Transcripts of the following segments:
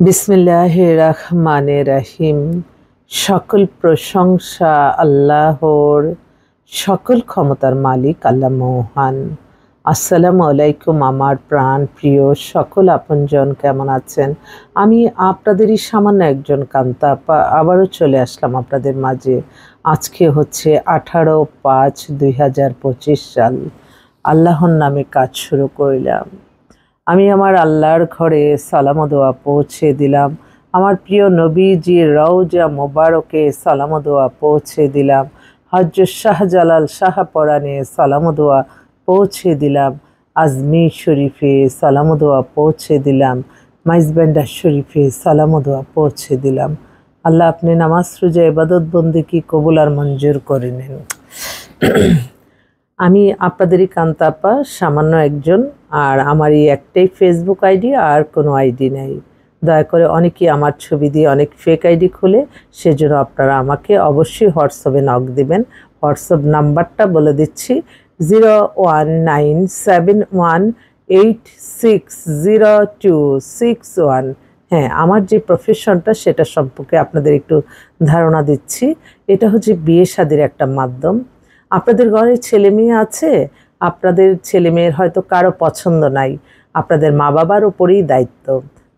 বিসমিল্লাহির রহমানির রহিম। সকল প্রশংসা আল্লাহর, সকল ক্ষমতার মালিক আল্লাহ মহান। আসসালামু আলাইকুম আমার প্রাণ প্রিয় সকল আপনজন, কেমন আছেন? আমি আপনাদেরই সামান্য একজন কান্তা আপা আবারও চলে আসলাম আপনাদের মাঝে। আজকে হচ্ছে 18/5/2025 সাল। আল্লাহর নামে কাজ শুরু করলাম। আমি আমার আল্লাহর ঘরে সালাম ও দোয়া পৌঁছে দিলাম। আমার প্রিয় নবীজির রওজা মোবারকে সালাম ও দোয়া পৌঁছে দিলাম। হযরত শাহজালাল শাহপরানে সালাম ও দোয়া পৌঁছে দিলাম। আজমির শরীফে সালাম ও দোয়া পৌঁছে দিলাম। মাইজবান্ডার শরীফে সালাম ও দোয়া পৌঁছে দিলাম। আল্লাহ আপনি নামাজ রোজা ইবাদত বন্দেগী কবুল আর মঞ্জুর করে নিন। আমি আপনাদেরই কান্তা আপা, সামান্য একজন। আর আমার এই একটাই ফেসবুক আইডি, আর কোনো আইডি নেই। দয়া করে অনেকেই আমার ছবি দিয়ে অনেক ফেক আইডি খুলে, সেজন্য আপনারা আমাকে অবশ্যই হোয়াটসঅ্যাপে নক দিবেন। হোয়াটসঅ্যাপ নাম্বারটা বলে দিচ্ছি, 01971860261। হ্যাঁ, আমার যে প্রফেশনটা সেটা সম্পর্কে আপনাদের একটু ধারণা দিচ্ছি। এটা হচ্ছে বিয়ে শাদির একটা মাধ্যম। আপনাদের ঘরে ছেলে মেয়ে আছে, আপনাদের ছেলে মেয়ের হয়তো কারো পছন্দ নাই, আপনাদের মা বাবার উপরেই দায়িত্ব।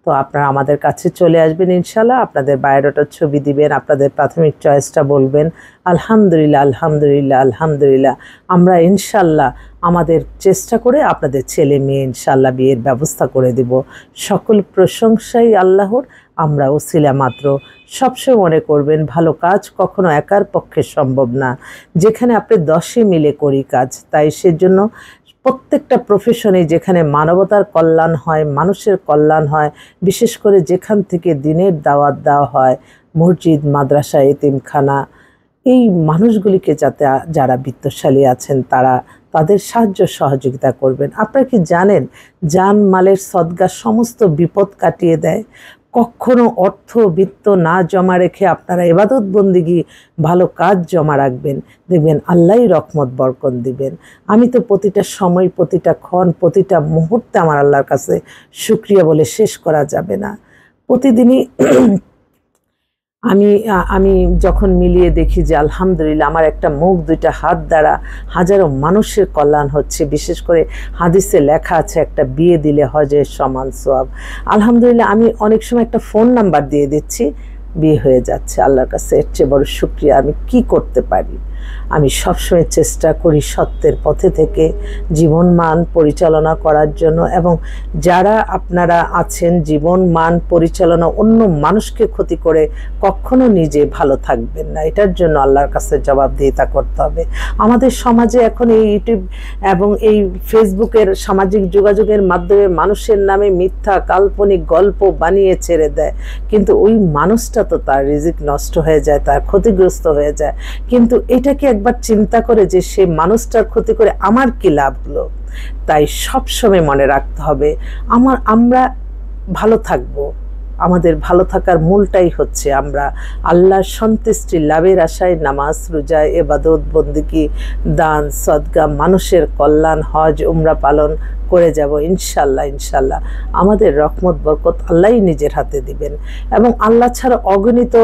তো আপনারা আমাদের কাছে চলে আসবেন ইনশাল্লাহ, আপনাদের বায়োডাটার ছবি দিবেন, আপনাদের প্রাথমিক চয়েসটা বলবেন। আলহামদুলিল্লাহ আলহামদুলিল্লাহ আলহামদুলিল্লাহ, আমরা ইনশাল্লাহ আমাদের চেষ্টা করে আপনাদের ছেলে মেয়ে ইনশাল্লাহ বিয়ের ব্যবস্থা করে দেব। সকল প্রশংসাই আল্লাহর, আমরা ওসিলা মাত্র। সবসময় মনে করবেন, ভালো কাজ কখনো একার পক্ষে সম্ভব না, যেখানে আপনি 10 মিলে করি কাজ। তাই সেজন্য প্রত্যেকটা প্রফেশনে যেখানে মানবতার কল্যাণ হয়, মানুষের কল্যাণ হয়, বিশেষ করে যেখান থেকে দিনের দাওয়াত দেওয়া হয়, মসজিদ মাদ্রাসা এতিমখানা, এই মানুষগুলিকে যাতে যারা বিত্তশালী আছেন তারা তাদের সাহায্য সহযোগিতা করবেন। আপনারা কি জানেন, জান মালের সদকা সমস্ত বিপদ কাটিয়ে দেয়। কখনো অর্থ বিত্ত না জমা রেখে আপনারা ইবাদত বন্দেগী ভালো কাজ জমা রাখবেন, দেখবেন আল্লাহই রহমত বরকত দিবেন। আমি তো প্রতিটা সময়, প্রতিটা ক্ষণ, প্রতিটা মুহূর্তে আমার আল্লাহর কাছে শুকরিয়া বলে শেষ করা যাবে না। প্রতিদিনই আমি যখন মিলিয়ে দেখি যে আলহামদুলিল্লাহ আমার একটা মুখ, দুইটা হাত দ্বারা হাজারো মানুষের কল্যাণ হচ্ছে। বিশেষ করে হাদিসে লেখা আছে একটা বিয়ে দিলে হজের সমান সওয়াব। আলহামদুলিল্লাহ, আমি অনেক সময় একটা ফোন নাম্বার দিয়ে দিচ্ছি, বিয়ে হয়ে যাচ্ছে। আল্লাহর কাছে এর চেয়ে বড় শুকরিয়া আমি কি করতে পারি? আমি সবসময় চেষ্টা করি সত্যের পথে থেকে জীবন মান পরিচালনা করার জন্য। এবং যারা আপনারা আছেন জীবন মান পরিচালনা, অন্য মানুষকে ক্ষতি করে কখনো নিজে ভালো থাকবেন না। এটার জন্য আল্লাহর কাছে জবাবদিহিতা করতে হবে। আমাদের সমাজে এখন এই ইউটিউব এবং এই ফেসবুকের সামাজিক যোগাযোগের মাধ্যমে মানুষের নামে মিথ্যা কাল্পনিক গল্প বানিয়ে ছেড়ে দেয়, কিন্তু ওই মানুষটা তো তার রিজিক নষ্ট হয়ে যায়, তার ক্ষতিগ্রস্ত হয়ে যায়। কিন্তু এটাকে একবার চিন্তা করে যে সে মানুষটার ক্ষতি করে আমার কি লাভ হলো? তাই সবসময় মনে রাখতে হবে আমরা ভালো থাকবো। আমাদের ভালো থাকার মূলটাই হচ্ছে আমরা আল্লাহর সন্তুষ্টি লাভের আশায় নামাজ রোজা ইবাদত বন্দেগী দান সদকা মানুষের কল্যাণ হজ উমরা পালন করে যাব ইনশাল্লাহ। ইনশাল্লাহ আমাদের রহমত বরকত আল্লাহই নিজের হাতে দিবেন। এবং আল্লাহ ছাড়া অগণিত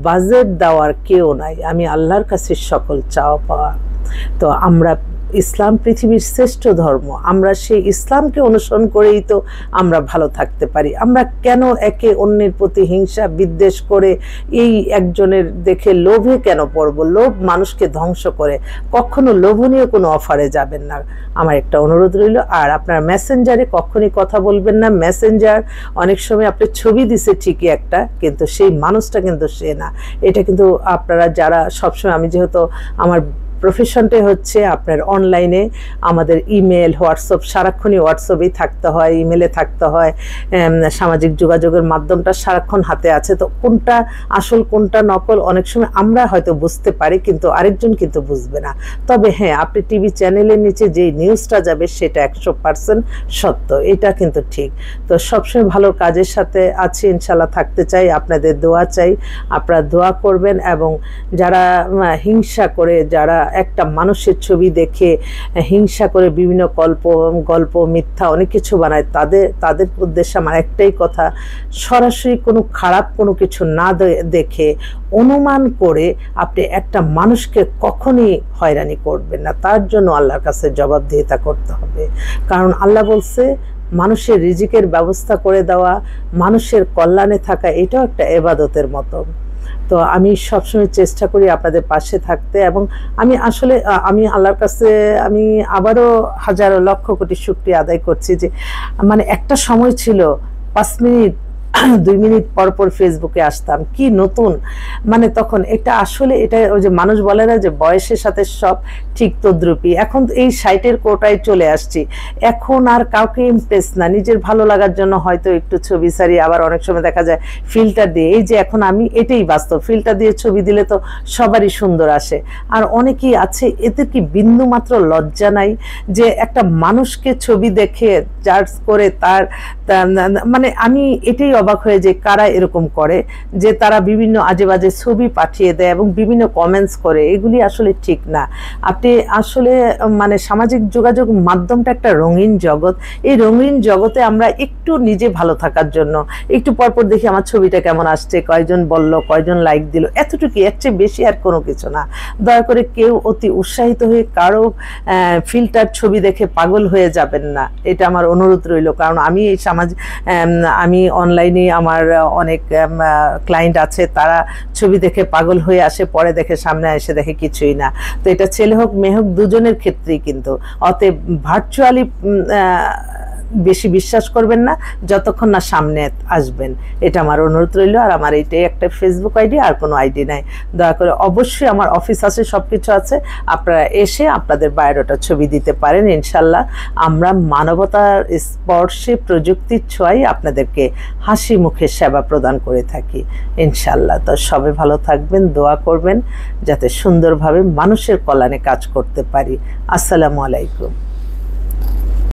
বাজেট দেওয়ার কেউ নাই। আমি আল্লাহর কাছে সকল চাওয়া পাওয়া। তো আমরা ইসলাম পৃথিবীর শ্রেষ্ঠ ধর্ম, আমরা সেই ইসলামকে অনুসরণ করেই তো আমরা ভালো থাকতে পারি। আমরা কেন একে অন্যের প্রতি হিংসা বিদ্বেষ করে এই একজনের দেখে লোভে কেন পড়ব? লোভ মানুষকে ধ্বংস করে। কখনো লোভনীয় কোনো অফারে যাবেন না, আমার একটা অনুরোধ রইল। আর আপনার মেসেঞ্জারে কখনই কথা বলবেন না। মেসেঞ্জার অনেক সময় আপনি ছবি দিছে ঠিকই একটা, কিন্তু সেই মানুষটা কিন্তু সে না। এটা কিন্তু আপনারা যারা সবসময়, আমি যেহেতু আমার প্রফেশনটাই হচ্ছে আপনার অনলাইনে, আমাদের ইমেল হোয়াটসঅ্যাপ, সারাক্ষণই হোয়াটসঅ্যাপেই থাকতে হয়, ইমেলে থাকতে হয়, সামাজিক যোগাযোগের মাধ্যমটা সারাক্ষণ হাতে আছে। তো কোনটা আসল কোনটা নকল অনেক সময় আমরা হয়তো বুঝতে পারি, কিন্তু আরেকজন কিন্তু বুঝবে না। তবে হ্যাঁ, আপনি টিভি চ্যানেলের নিচে যেই নিউজটা যাবে সেটা 100% সত্য, এটা কিন্তু ঠিক। তো সবসময় ভালো কাজের সাথে আছি, ইনশাল্লাহ থাকতে চাই। আপনাদের দোয়া চাই, আপনারা দোয়া করবেন। এবং যারা হিংসা করে, যারা একটা মানুষের ছবি দেখে হিংসা করে বিভিন্ন গল্প মিথ্যা অনেক কিছু বানায়, তাদের উদ্দেশ্যে আমার একটাই কথা, সরাসরি কোনো খারাপ কোনো কিছু না দেখে অনুমান করে আপনি একটা মানুষকে কখনই হয়রানি করবেন না। তার জন্য আল্লাহর কাছে জবাবদিহিতা করতে হবে। কারণ আল্লাহ বলছে মানুষের রিজিকের ব্যবস্থা করে দেওয়া, মানুষের কল্যাণে থাকা, এটাও একটা ইবাদতের মতো। তো আমি সবসময় চেষ্টা করি আপনাদের পাশে থাকতে, এবং আমি আসলে আমি আল্লাহর কাছে আমি আবারও হাজারো লক্ষ কোটি শুকরিয়া আদায় করছি যে মানে একটা সময় ছিল 5 মিনিট 2 মিনিট পর পর ফেসবুকে আসতাম, কি নতুন মানে তখন এটা আসলে এটা ওই যে মানুষ বলে না যে বয়সের সাথে সব ঠিক তদ্রুপই, এখন এই সাইটের কোটায় চলে আসছি, এখন আর কাউকে ইমপ্রেস না, নিজের ভালো লাগার জন্য হয়তো একটু ছবি সারি, আবার অনেক সময় দেখা যায় ফিল্টার দিয়ে, এই যে এখন আমি এটাই বাস্তব, ফিল্টার দিয়ে ছবি দিলে তো সবারই সুন্দর আসে। আর অনেকেই আছে এতে কি বিন্দু মাত্র লজ্জা নাই যে একটা মানুষকে ছবি দেখে জাজ করে তার মানে আমি এটাই অবাক হয়ে যে কারা এরকম করে, যে তারা বিভিন্ন আজে বাজে ছবি পাঠিয়ে দেয় এবং বিভিন্ন কমেন্টস করে, এগুলি আসলে ঠিক না। আপনি আসলে মানে সামাজিক যোগাযোগ মাধ্যমটা একটা রঙিন জগৎ, এই রঙিন জগতে আমরা একটু নিজে ভালো থাকার জন্য একটু পরপর দেখি আমার ছবিটা কেমন আসছে, কয়জন বলল, কয়জন লাইক দিল, এতটুকুই, এর চেয়ে বেশি আর কোনো কিছু না। দয়া করে কেউ অতি উৎসাহিত হয়ে কারো ফিল্টার ছবি দেখে পাগল হয়ে যাবেন না, এটা আমার অনুরোধ রইল। কারণ আমি এই আমি অনলাইনে আমার অনেক ক্লায়েন্ট আছে, তারা ছবি দেখে পাগল হয়ে আসে, পরে দেখে সামনে এসে দেখে কিছুই না। তো এটা ছেলে হোক মেয়ে হোক দুজনের ক্ষেত্রেই কিন্তু, অতএব ভার্চুয়ালি বেশি বিশ্বাস করবেন না যতক্ষণ না সামনে আসবেন, এটা আমার অনুরোধ রইল। আর আমার এইটাই একটা ফেসবুক আইডি, আর কোনো আইডি নাই। দয়া করে অবশ্যই আমার অফিস আছে, সব কিছু আছে, আপনারা এসে আপনাদের বায়োডাটা ছবি দিতে পারেন। ইনশাল্লাহ আমরা মানবতার স্পর্শে প্রযুক্তির ছোঁয়ায় আপনাদেরকে হাসি মুখে সেবা প্রদান করে থাকি ইনশাল্লাহ। তো সবাই ভালো থাকবেন, দোয়া করবেন যাতে সুন্দরভাবে মানুষের কল্যাণে কাজ করতে পারি। আসসালামু আলাইকুম।